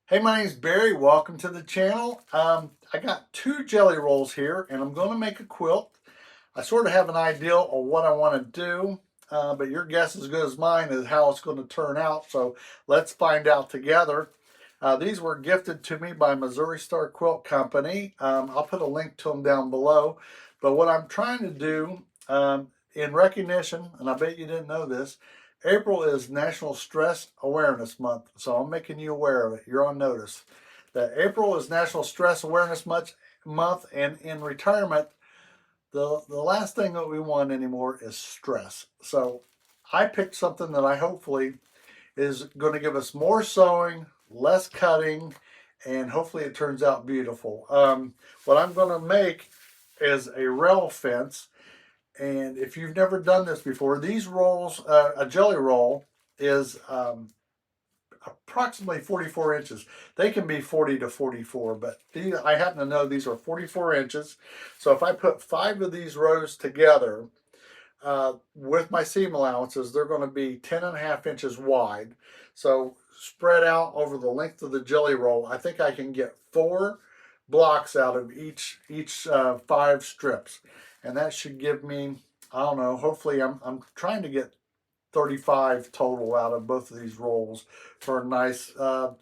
Hey, my name's Barry. Welcome to the channel. I got two jelly rolls here, and I'm going to make a quilt. I sort of have an idea of what I want to do, but your guess is as good as mine as how it's going to turn out. So let's find out together. These were gifted to me by Missouri Star Quilt Company. I'll put a link to them down below. But what I'm trying to do in recognition, and I bet you didn't know this, April is National Stress Awareness Month, so I'm making you aware of it. You're on notice that April is National Stress Awareness Month, and in retirement, the last thing that we want anymore is stress. So I picked something that I hopefully is going to give us more sewing, less cutting, and hopefully it turns out beautiful. What I'm going to make is a rail fence, and if you've never done this before, these rolls, a jelly roll is approximately 44 inches. They can be 40 to 44, but I happen to know these are 44 inches. So if I put 5 of these rows together with my seam allowances, they're going to be 10.5 inches wide. So spread out over the length of the jelly roll, I think I can get 4 blocks out of each 5 strips, and that should give me, I don't know, hopefully I'm trying to get 35 total out of both of these rolls for a nice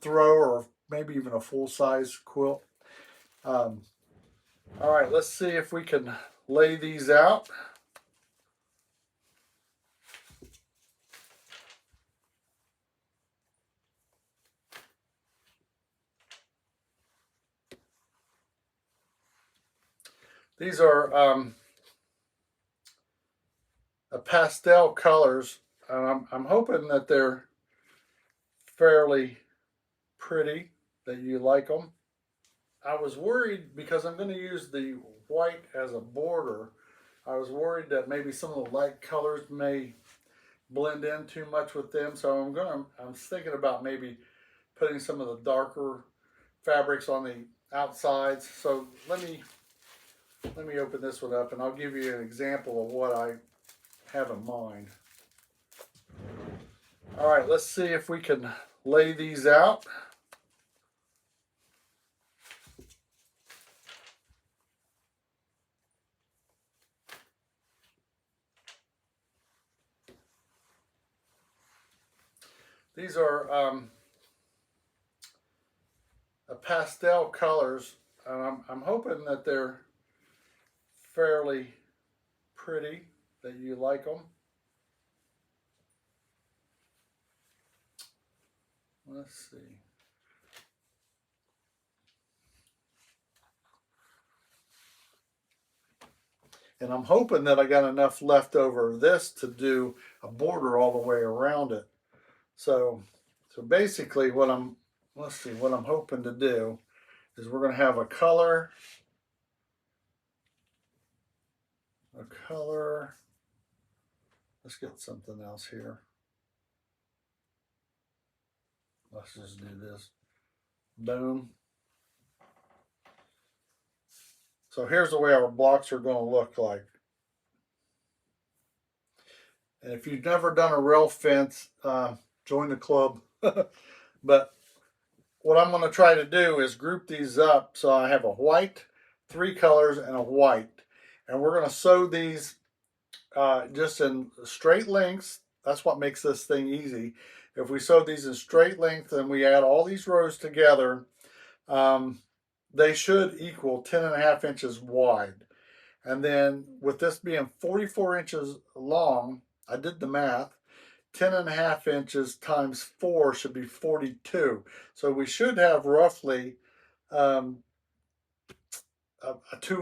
throw, or maybe even a full-size quilt. All right, let's see if we can lay these out. These are pastel colors. I'm hoping that they're fairly pretty, that you like them. I was worried because I'm going to use the white as a border. I was worried that maybe some of the light colors may blend in too much with them. So I'm thinking about maybe putting some of the darker fabrics on the outsides. So let me open this one up, and I'll give you an example of what I have in mind. All right, let's see if we can lay these out. These are pastel colors, and I'm hoping that they're fairly pretty, that you like them. Let's see. And I'm hoping that I got enough left over of this to do a border all the way around it. So basically let's see, what I'm hoping to do is we're going to have a color, let's get something else here. Let's just do this. Boom. So here's the way our blocks are going to look like. And if you've never done a rail fence, join the club. But what I'm going to try to do is group these up. So I have a white, 3 colors, and a white. And we're going to sew these just in straight lengths. That's what makes this thing easy. If we sew these in straight length and we add all these rows together, they should equal 10.5 inches wide. And then with this being 44 inches long, I did the math, 10.5 inches times 4 should be 42. So we should have roughly 2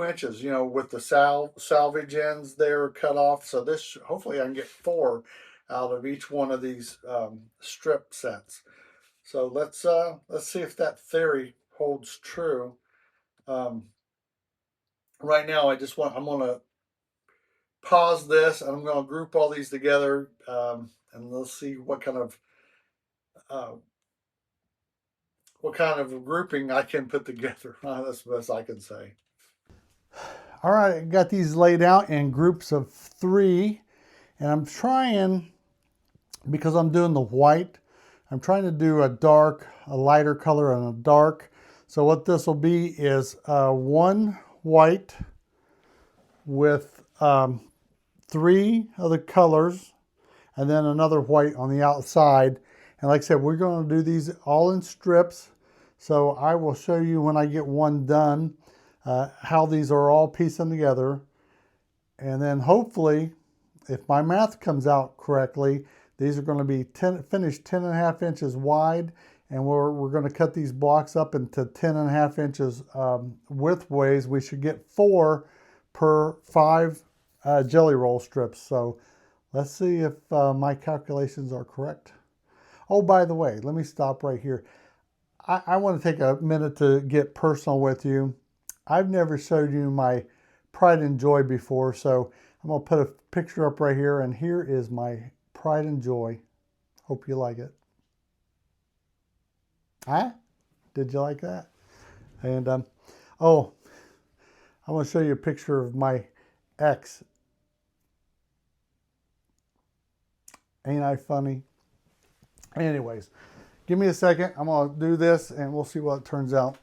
inches, with the salvage ends there cut off. So this, hopefully I can get 4 out of each one of these strip sets. So let's see if that theory holds true. Right now I'm going to pause this, and I'm going to group all these together, and let's see what kind of grouping I can put together. That's the best I can say. All right, I got these laid out in groups of 3, and I'm trying, because I'm doing the white I'm trying to do a dark, a lighter color and a dark. So what this will be is one white with 3 other colors and then another white on the outside. And like I said, we're going to do these all in strips. So I will show you when I get one done how these are all piecing together. And then hopefully, if my math comes out correctly, these are going to be finished 10.5 inches wide, and we're going to cut these blocks up into 10.5 inches widthways. We should get 4 per 5 jelly roll strips. So let's see if my calculations are correct. Oh, by the way, let me stop right here. I want to take a minute to get personal with you. I've never showed you my pride and joy before, so I'm going to put a picture up right here, and here is my pride and joy. Hope you like it. Huh? Did you like that? And oh, I want to show you a picture of my ex. Ain't I funny? Anyways, give me a second. I'm going to do this and we'll see what it turns out.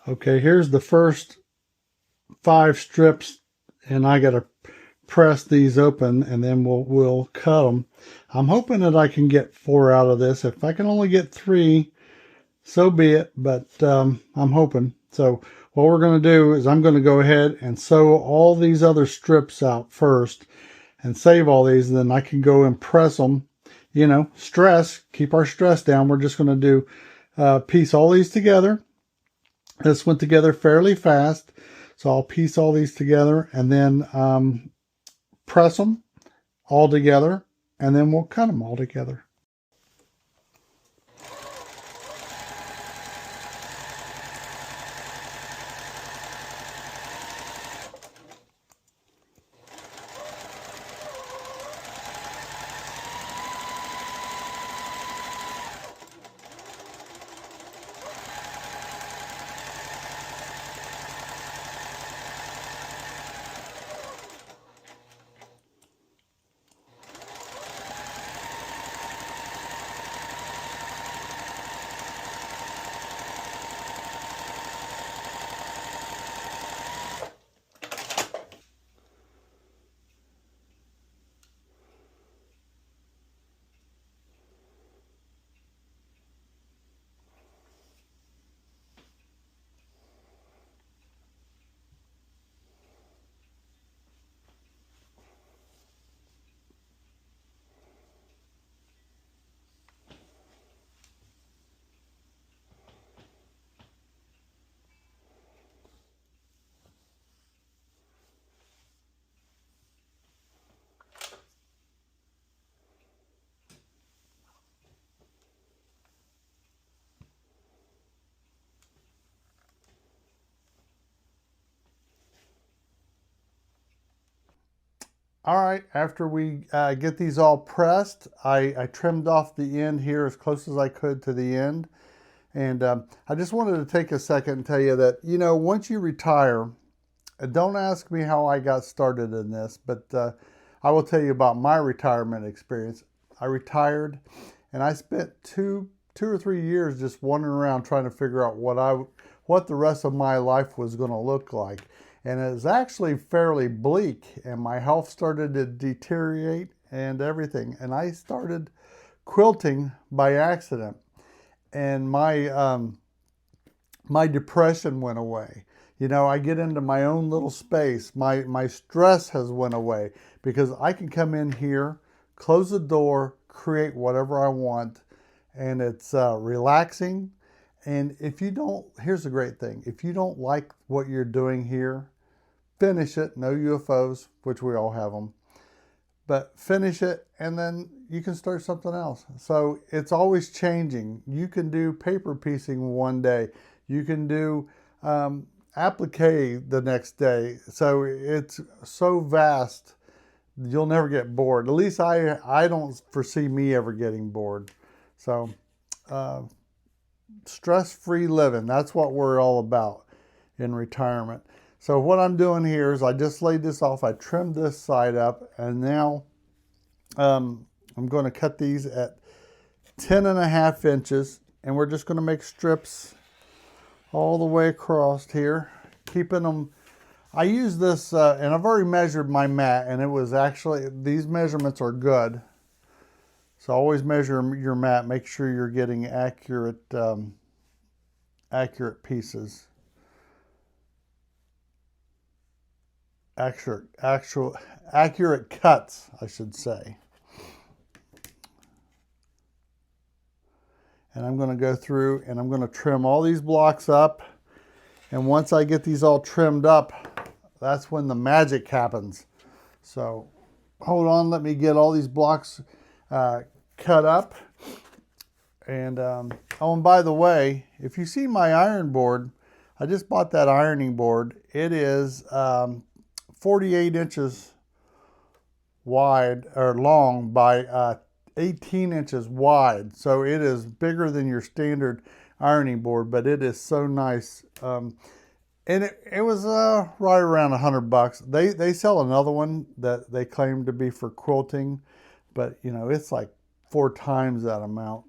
Okay, here's the first 5 strips, and I got to press these open and then we'll cut them. I'm hoping that I can get 4 out of this. If I can only get 3, so be it, but I'm hoping. So what we're going to do is I'm going to go ahead and sew all these other strips out first and save all these, and then I can go and press them. You know, keep our stress down. We're just going to do piece all these together. This went together fairly fast, so I'll piece all these together and then press them all together, and then we'll cut them all together. All right, after we get these all pressed, I trimmed off the end here as close as I could to the end. And I just wanted to take a second and tell you that, you know, once you retire, don't ask me how I got started in this, but I will tell you about my retirement experience. I retired and I spent two or 3 years just wandering around trying to figure out what the rest of my life was going to look like. And it was actually fairly bleak, and my health started to deteriorate and everything. And I started quilting by accident, and my depression went away. You know, I get into my own little space. My stress has went away because I can come in here, close the door, create whatever I want, and it's relaxing. And if you don't, here's the great thing. If you don't like what you're doing here, finish it. No UFOs, which we all have them. But finish it, and then you can start something else. So it's always changing. You can do paper piecing one day. You can do applique the next day. So it's so vast, you'll never get bored. At least I don't foresee me ever getting bored. So stress-free living, that's what we're all about in retirement. So what I'm doing here is I just laid this off. I trimmed this side up, and now I'm going to cut these at 10.5 inches, and we're just going to make strips all the way across here, keeping them. I use this, and I've already measured my mat, and it was actually, these measurements are good. So always measure your mat. Make sure you're getting accurate, accurate pieces. Accurate cuts, I should say. And I'm going to go through and I'm going to trim all these blocks up. And once I get these all trimmed up, that's when the magic happens. So hold on, let me get all these blocks cut up. And oh, and by the way, if you see my iron board, I just bought that ironing board. It is 48 inches wide or long by 18 inches wide. So it is bigger than your standard ironing board, but it is so nice. And it was right around $100. They sell another one that they claim to be for quilting, but you know, it's like 4 times that amount.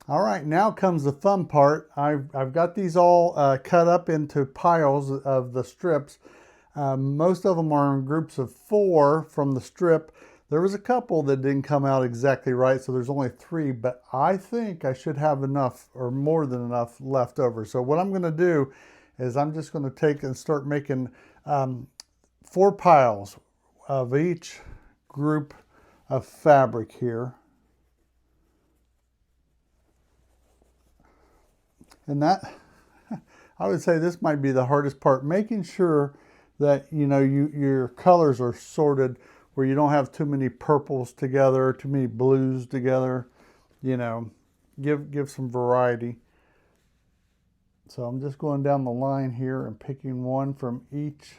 All right, now comes the fun part. I've got these all cut up into piles of the strips. Most of them are in groups of 4 from the strip. There was a couple that didn't come out exactly right, so there's only 3, but I think I should have enough or more than enough left over. So what I'm going to do is I'm just going to take and start making 4 piles of each group of fabric here. And that, I would say this might be the hardest part, making sure that, you know, your colors are sorted where you don't have too many purples together, too many blues together, you know, give some variety. So I'm just going down the line here and picking one from each.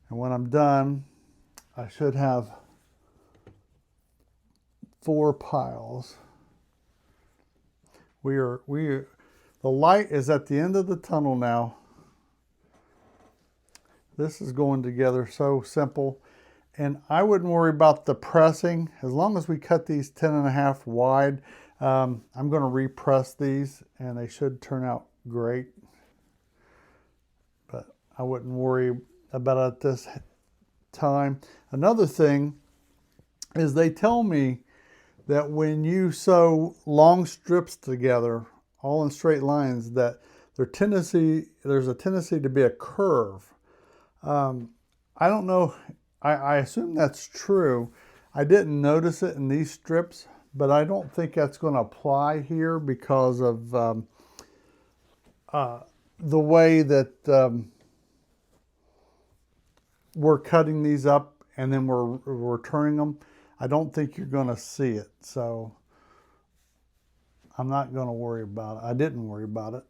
And when I'm done, I should have 4 piles. The light is at the end of the tunnel now. This is going together so simple. And I wouldn't worry about the pressing. As long as we cut these 10.5 wide, I'm going to repress these and they should turn out great. But I wouldn't worry about it at this time. Another thing is they tell me that when you sew long strips together, all in straight lines, that there's a tendency to be a curve. I don't know, I assume that's true. I didn't notice it in these strips, but I don't think that's going to apply here because of the way that we're cutting these up and then we're turning them. I don't think you're going to see it, so I'm not going to worry about it. I didn't worry about it.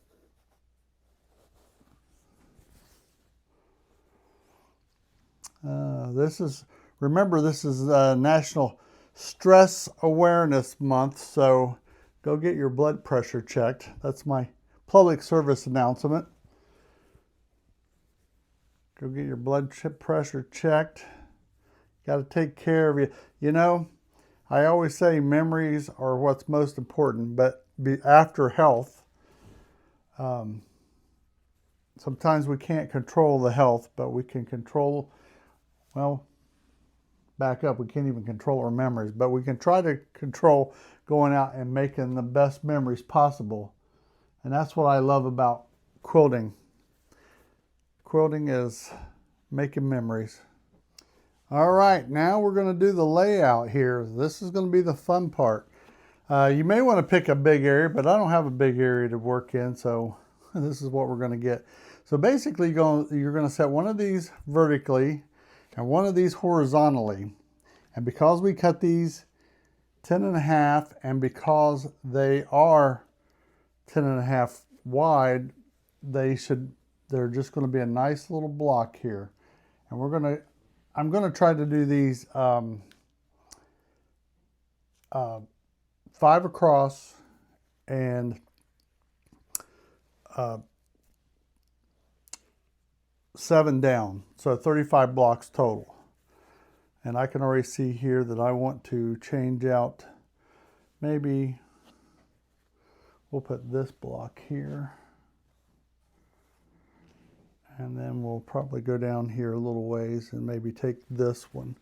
Remember, this is National Stress Awareness Month, so go get your blood pressure checked. That's my public service announcement. Go get your blood pressure checked. Got to take care of you. You know, I always say memories are what's most important, but after health, sometimes we can't control the health, but we can control, well, back up, we can't even control our memories, but we can try to control going out and making the best memories possible. And that's what I love about quilting. Quilting is making memories. All right, now we're going to do the layout here. This is going to be the fun part. You may want to pick a big area, but I don't have a big area to work in, so this is what we're going to get. So basically, you're going to set one of these vertically and one of these horizontally. And because we cut these 10.5 and because they are 10.5 wide, they're just going to be a nice little block here. And I'm going to try to do these 5 across and 7 down, so 35 blocks total. And I can already see here that I want to change out, maybe we'll put this block here. And then we'll probably go down here a little ways and maybe take this one.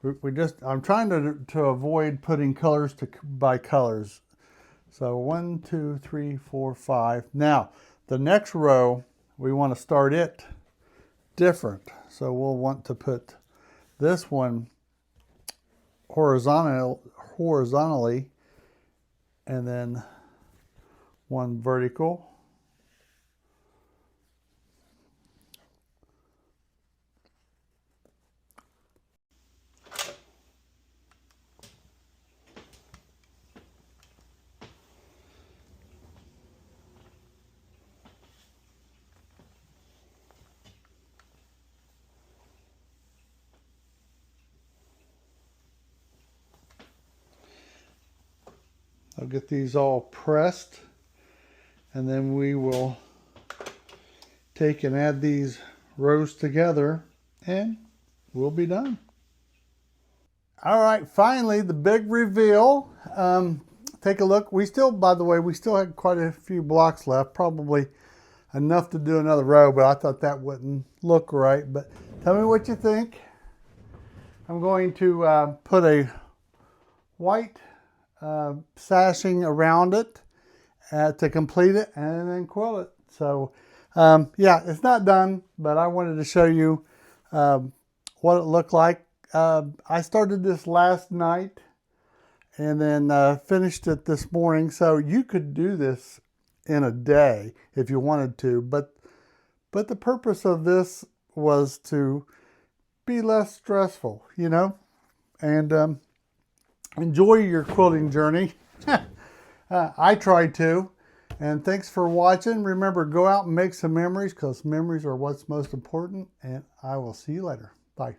I'm trying to avoid putting colors by colors. So 1, 2, 3, 4, 5. Now, the next row, we want to start it different. So we'll want to put this one horizontally, and then one vertical. I'll get these all pressed, and then we will take and add these rows together, and we'll be done. All right, finally, the big reveal. Take a look. By the way, we still had quite a few blocks left, probably enough to do another row, but I thought that wouldn't look right. But tell me what you think. I'm going to put a white sashing around it to complete it, and then quilt it. So yeah, it's not done, but I wanted to show you what it looked like. I started this last night and then finished it this morning. So you could do this in a day if you wanted to, but the purpose of this was to be less stressful, you know, and enjoy your quilting journey. I tried to. And thanks for watching. Remember, go out and make some memories, because memories are what's most important. And I will see you later. Bye.